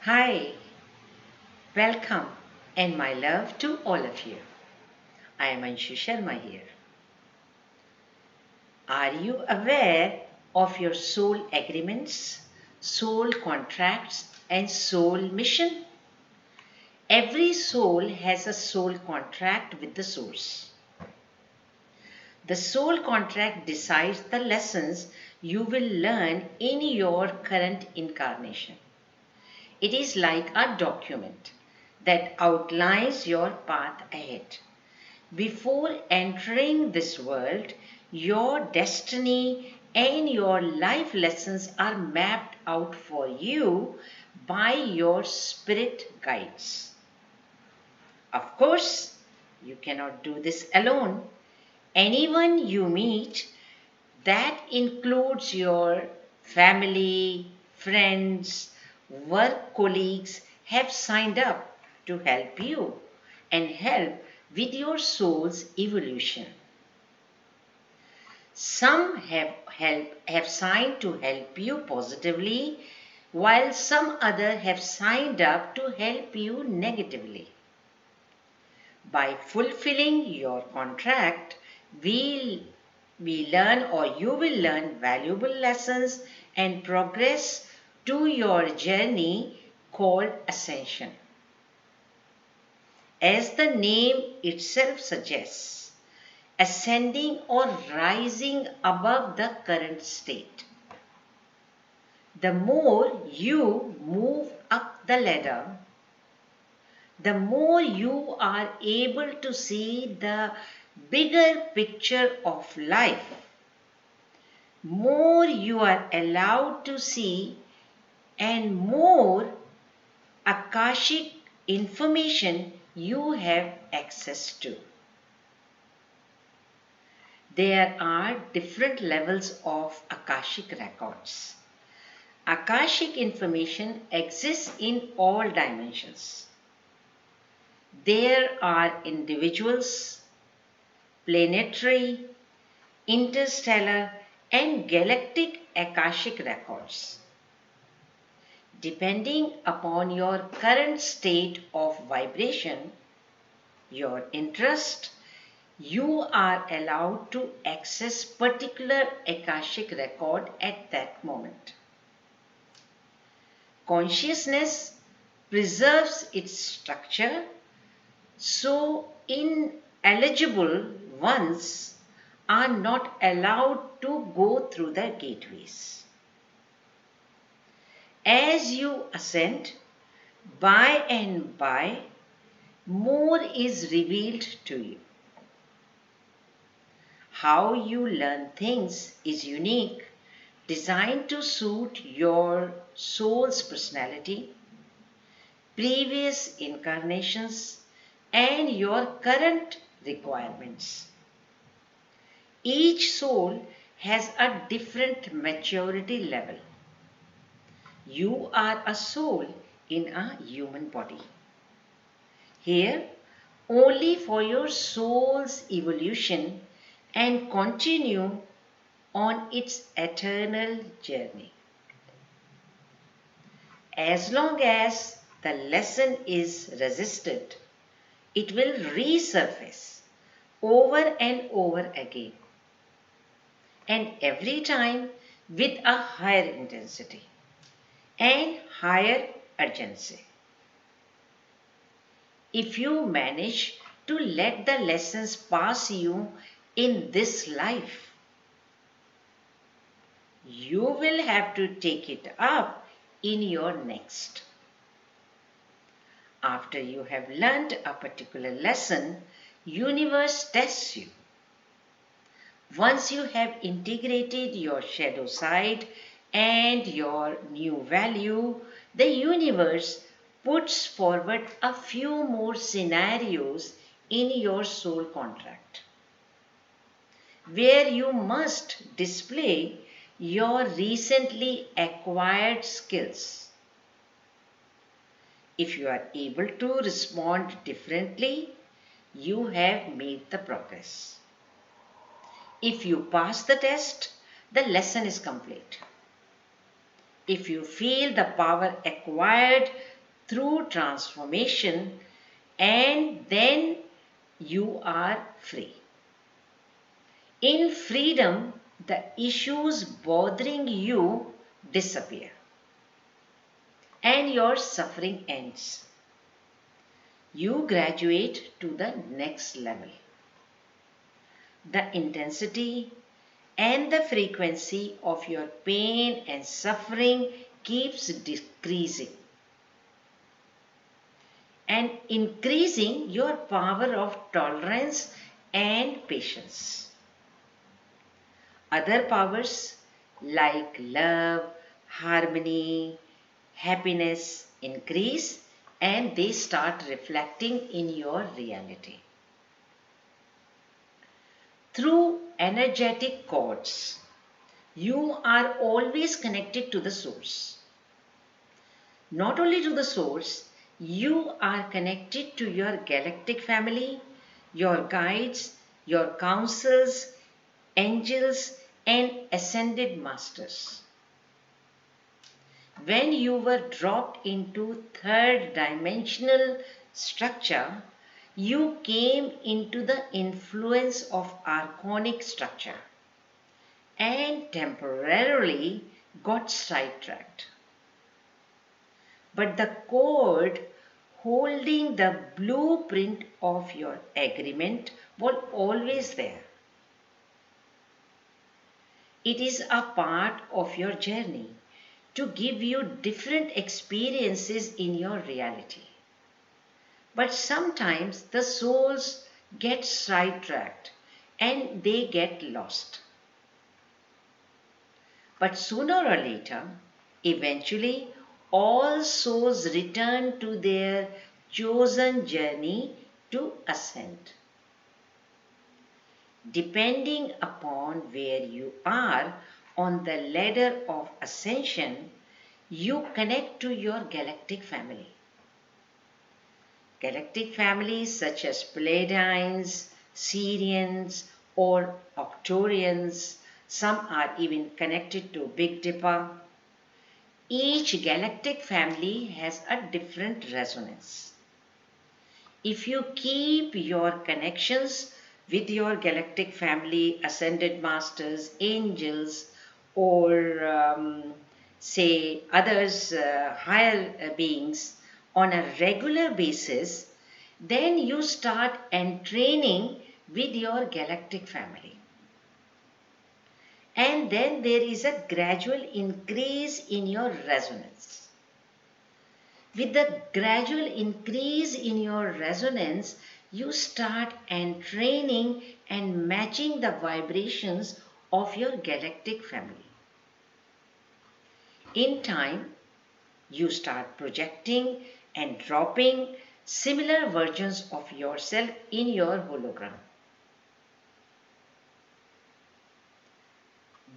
Hi, welcome, and my love to all of you. I am Anshu Sharma here. Are you aware of your soul agreements, soul contracts, and soul mission? Every soul has a soul contract with the source. The soul contract decides the lessons you will learn in your current incarnation. It is like a document that outlines your path ahead. Before entering this world, your destiny and your life lessons are mapped out for you by your spirit guides. Of course, you cannot do this alone. Anyone you meet, that includes your family, friends, work colleagues, have signed up to help you and help with your soul's evolution. Some have signed to help you positively, while some other have signed up to help you negatively. By fulfilling your contract, we learn or you will learn valuable lessons and progress to your journey called Ascension. As the name itself suggests, ascending or rising above the current state. The more you move up the ladder, the more you are able to see the bigger picture of life, more you are allowed to see, and more Akashic information you have access to. There are different levels of Akashic records. Akashic information exists in all dimensions. There are individuals, planetary, interstellar, and galactic Akashic records. Depending upon your current state of vibration, your interest, you are allowed to access particular Akashic record at that moment. Consciousness preserves its structure, so ineligible ones are not allowed to go through the gateways. As you ascend, by and by, more is revealed to you. How you learn things is unique, designed to suit your soul's personality, previous incarnations, and your current requirements. Each soul has a different maturity level. You are a soul in a human body. Here, only for your soul's evolution and continue on its eternal journey. As long as the lesson is resisted, it will resurface over and over again, and every time with a higher intensity and higher urgency. If you manage to let the lessons pass you in this life, you will have to take it up in your next. After you have learned a particular lesson, universe tests you. Once you have integrated your shadow side and your new value, the universe puts forward a few more scenarios in your soul contract, where you must display your recently acquired skills. If you are able to respond differently, you have made the progress. If you pass the test, the lesson is complete. If you feel the power acquired through transformation, and then you are free. In freedom, the issues bothering you disappear and your suffering ends. You graduate to the next level. The intensity and the frequency of your pain and suffering keeps decreasing and increasing your power of tolerance and patience. Other powers like love, harmony, happiness increase and they start reflecting in your reality. Through energetic cords, you are always connected to the source. Not only to the source, you are connected to your galactic family, your guides, your councils, angels, and ascended masters. When you were dropped into third dimensional structure, you came into the influence of archonic structure and temporarily got sidetracked. But the cord holding the blueprint of your agreement was always there. It is a part of your journey to give you different experiences in your reality. But sometimes the souls get sidetracked and they get lost. But sooner or later, eventually, all souls return to their chosen journey to ascend. Depending upon where you are on the ladder of ascension, you connect to your galactic family. Galactic families such as Pleiadians, Sirians, or Octorians, some are even connected to Big Dipper. Each galactic family has a different resonance. If you keep your connections with your galactic family, ascended masters, angels, or say others, higher beings on a regular basis, then you start entraining with your galactic family. And then there is a gradual increase in your resonance. With the gradual increase in your resonance, you start entraining and matching the vibrations of your galactic family. In time, you start projecting and dropping similar versions of yourself in your hologram.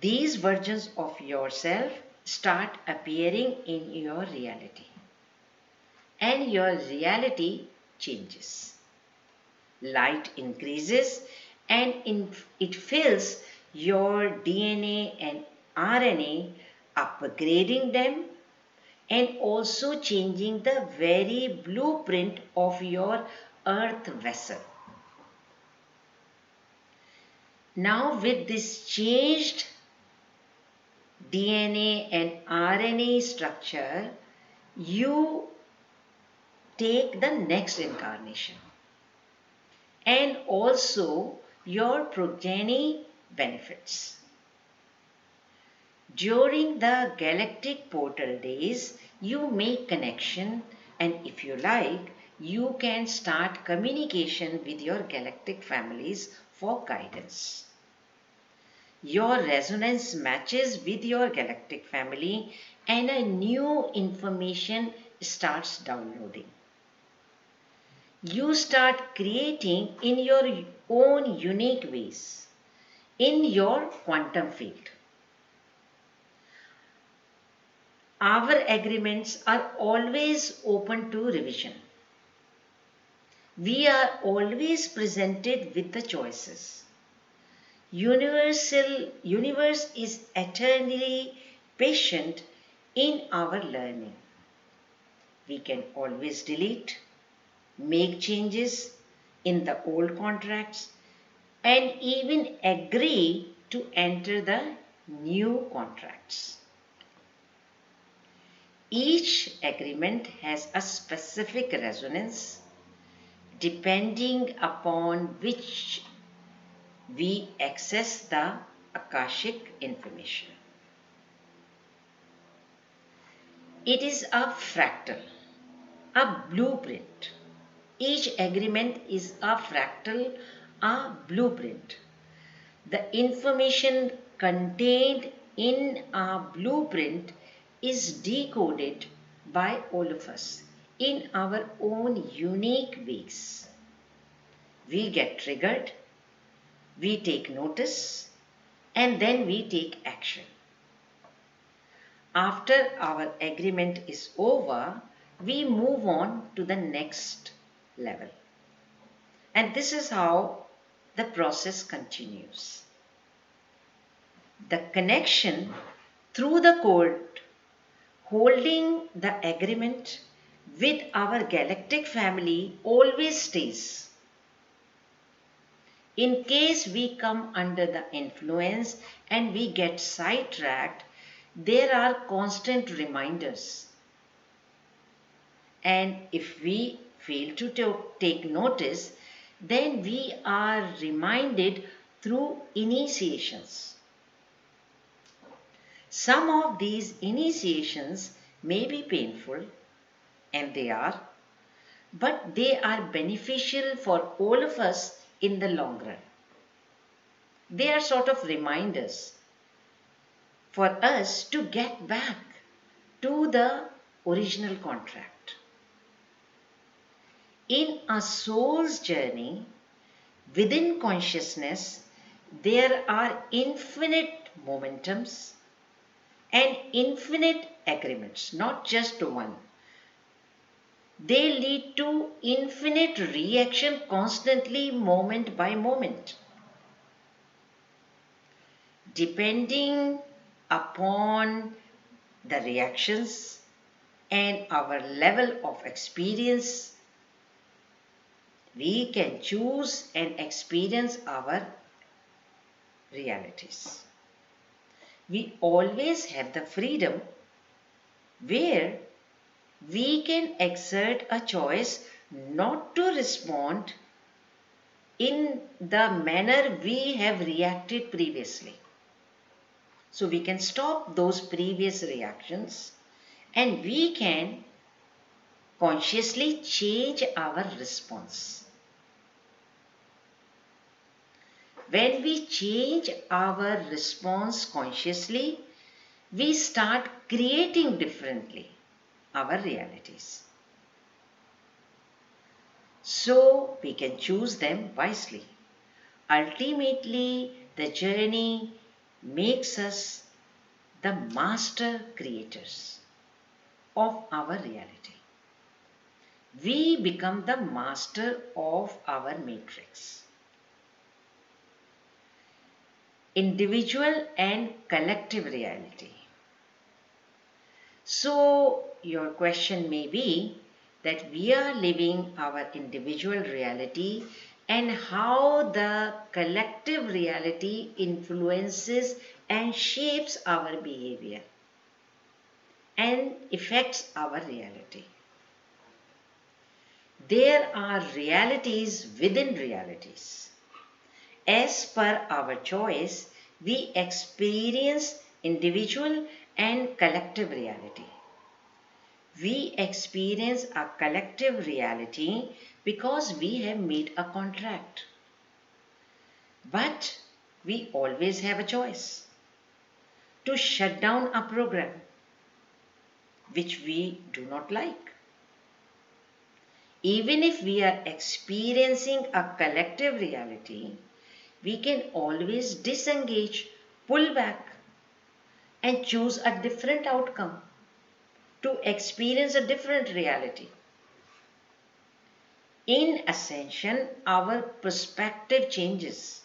These versions of yourself start appearing in your reality, and your reality changes. Light increases and it fills your DNA and RNA, upgrading them and also changing the very blueprint of your earth vessel. Now, with this changed DNA and RNA structure, you take the next incarnation. And also your progeny benefits. During the galactic portal days, you make connection, and if you like, you can start communication with your galactic families for guidance. Your resonance matches with your galactic family and a new information starts downloading. You start creating in your own unique ways in your quantum field. Our agreements are always open to revision. We are always presented with the choices. Universe is eternally patient in our learning. We can always delete, make changes in the old contracts, and even agree to enter the new contracts. Each agreement has a specific resonance depending upon which we access the Akashic information. It is a fractal, a blueprint. Each agreement is a fractal, a blueprint. The information contained in a blueprint is decoded by all of us in our own unique ways. We get triggered, we take notice, and then we take action. After our agreement is over, we move on to the next level. And this is how the process continues. The connection through the code holding the agreement with our galactic family always stays. In case we come under the influence and we get sidetracked, there are constant reminders. And if we fail to take notice, then we are reminded through initiations. Some of these initiations may be painful, and they are, but they are beneficial for all of us in the long run. They are sort of reminders for us to get back to the original contract. In a soul's journey, within consciousness, there are infinite momentums and infinite agreements, not just one. They lead to infinite reaction constantly, moment by moment. Depending upon the reactions and our level of experience, we can choose and experience our realities. We always have the freedom where we can exert a choice not to respond in the manner we have reacted previously. So we can stop those previous reactions and we can consciously change our response. When we change our response consciously, we start creating differently our realities. So we can choose them wisely. Ultimately, the journey makes us the master creators of our reality. We become the master of our matrix. Individual and collective reality. So, your question may be that we are living our individual reality and how the collective reality influences and shapes our behavior and affects our reality. There are realities within realities. As per our choice, we experience individual and collective reality. We experience a collective reality because we have made a contract. But we always have a choice to shut down a program which we do not like. Even if we are experiencing a collective reality, we can always disengage, pull back, and choose a different outcome to experience a different reality. In Ascension, our perspective changes.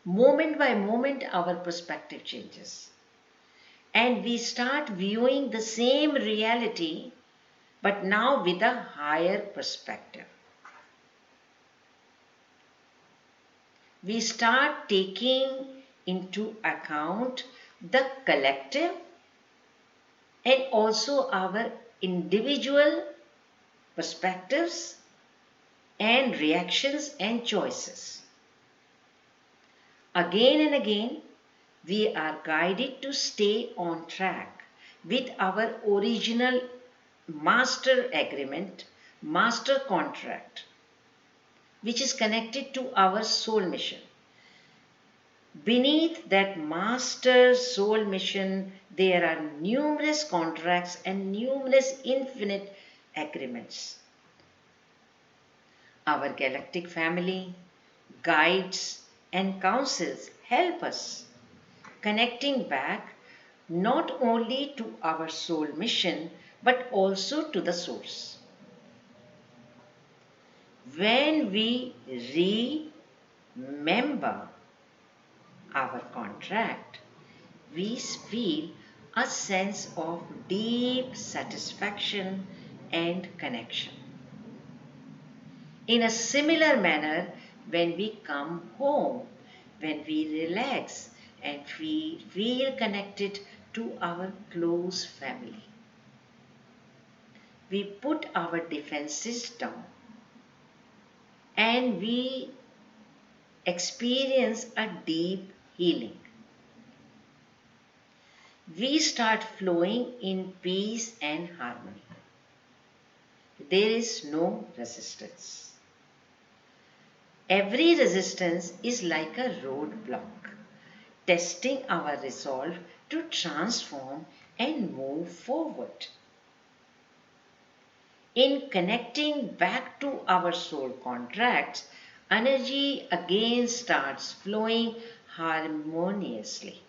Moment by moment, our perspective changes. And we start viewing the same reality but now with a higher perspective. We start taking into account the collective and also our individual perspectives and reactions and choices. Again and again, we are guided to stay on track with our original master agreement, master contract, which is connected to our soul mission. Beneath that master soul mission, there are numerous contracts and numerous infinite agreements. Our galactic family, guides, and councils help us connecting back not only to our soul mission but also to the source. When we remember our contract, we feel a sense of deep satisfaction and connection. In a similar manner, when we come home, when we relax and we feel connected to our close family, we put our defenses down and we experience a deep healing. We start flowing in peace and harmony. There is no resistance. Every resistance is like a roadblock, testing our resolve to transform and move forward. In connecting back to our soul contracts, energy again starts flowing harmoniously.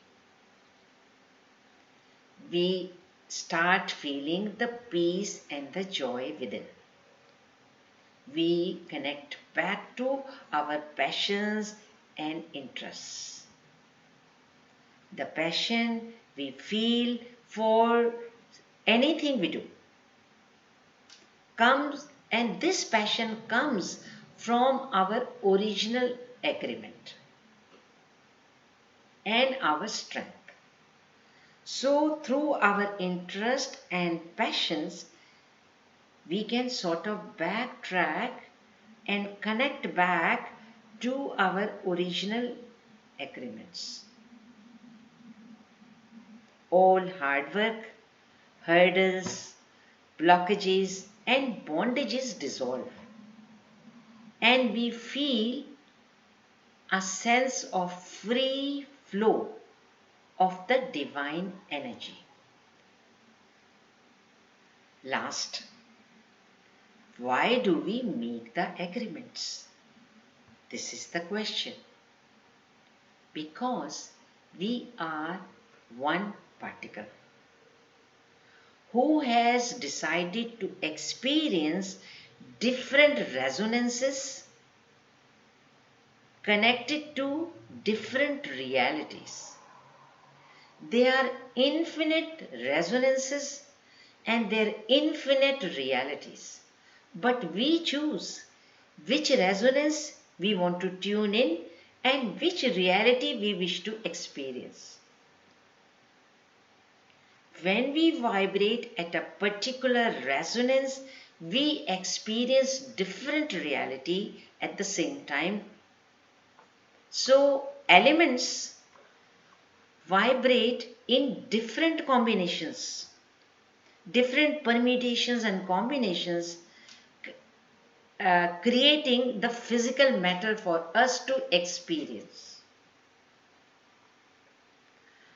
We start feeling the peace and the joy within. We connect back to our passions and interests. The passion we feel for anything we do comes, and this passion comes from our original agreement and our strength. So, through our interest and passions, we can sort of backtrack and connect back to our original agreements. All hard work, hurdles, blockages, and bondages dissolve, and we feel a sense of free flow of the divine energy. Last, why do we make the agreements? This is the question. Because we are one particle who has decided to experience different resonances connected to different realities. There are infinite resonances and there are infinite realities. But we choose which resonance we want to tune in and which reality we wish to experience. When we vibrate at a particular resonance, we experience different reality at the same time. So, elements vibrate in different combinations, different permutations and combinations, creating the physical matter for us to experience.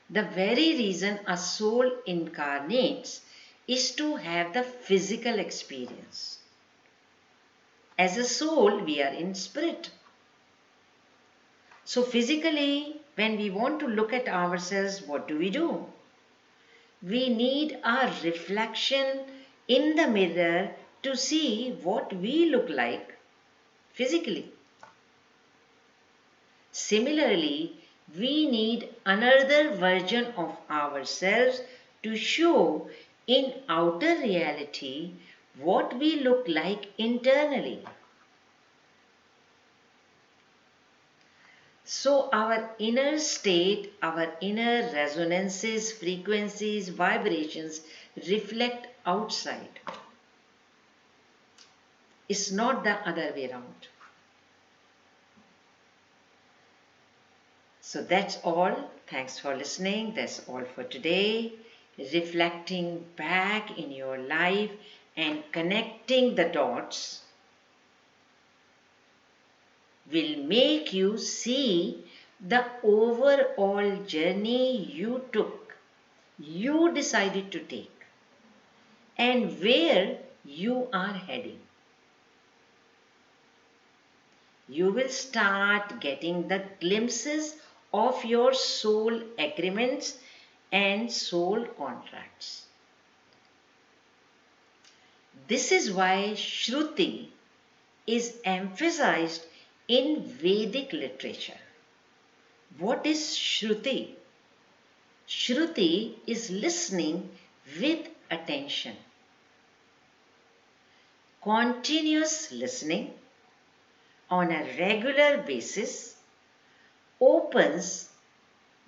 The very reason a soul incarnates is to have the physical experience. As a soul, we are in spirit. So physically, when we want to look at ourselves, what do? We need a reflection in the mirror to see what we look like physically. Similarly, we need another version of ourselves to show in outer reality what we look like internally. So our inner state, our inner resonances, frequencies, vibrations reflect outside. It's not the other way around. So that's all. Thanks for listening. That's all for today. Reflecting back in your life and connecting the dots will make you see the overall journey you took, you decided to take, and where you are heading. You will start getting the glimpses of your soul agreements and soul contracts. This is why Shruti is emphasized in Vedic literature. What is Shruti? Shruti is listening with attention. Continuous listening on a regular basis opens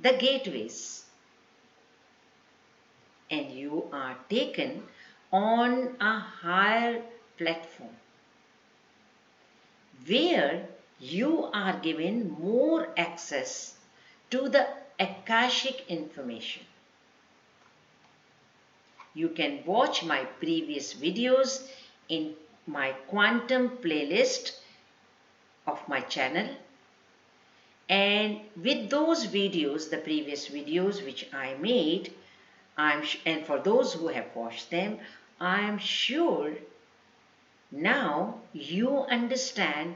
the gateways, and you are taken on a higher platform where you are given more access to the Akashic information. You can watch my previous videos in my quantum playlist of my channel, and with those videos, the previous videos which I made, and for those who have watched them, I am sure now you understand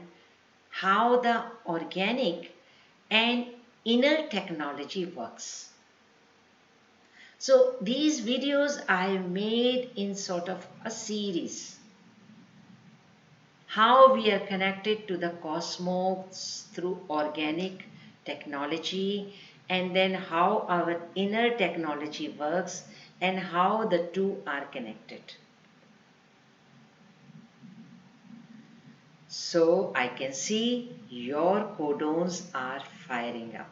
how the organic and inner technology works. So these videos I made in sort of a series. How we are connected to the cosmos through organic technology, and then how our inner technology works and how the two are connected. So I can see your codons are firing up.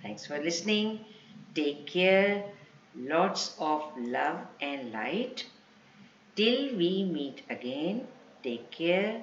Thanks for listening. Take care. Lots of love and light. Till we meet again, take care.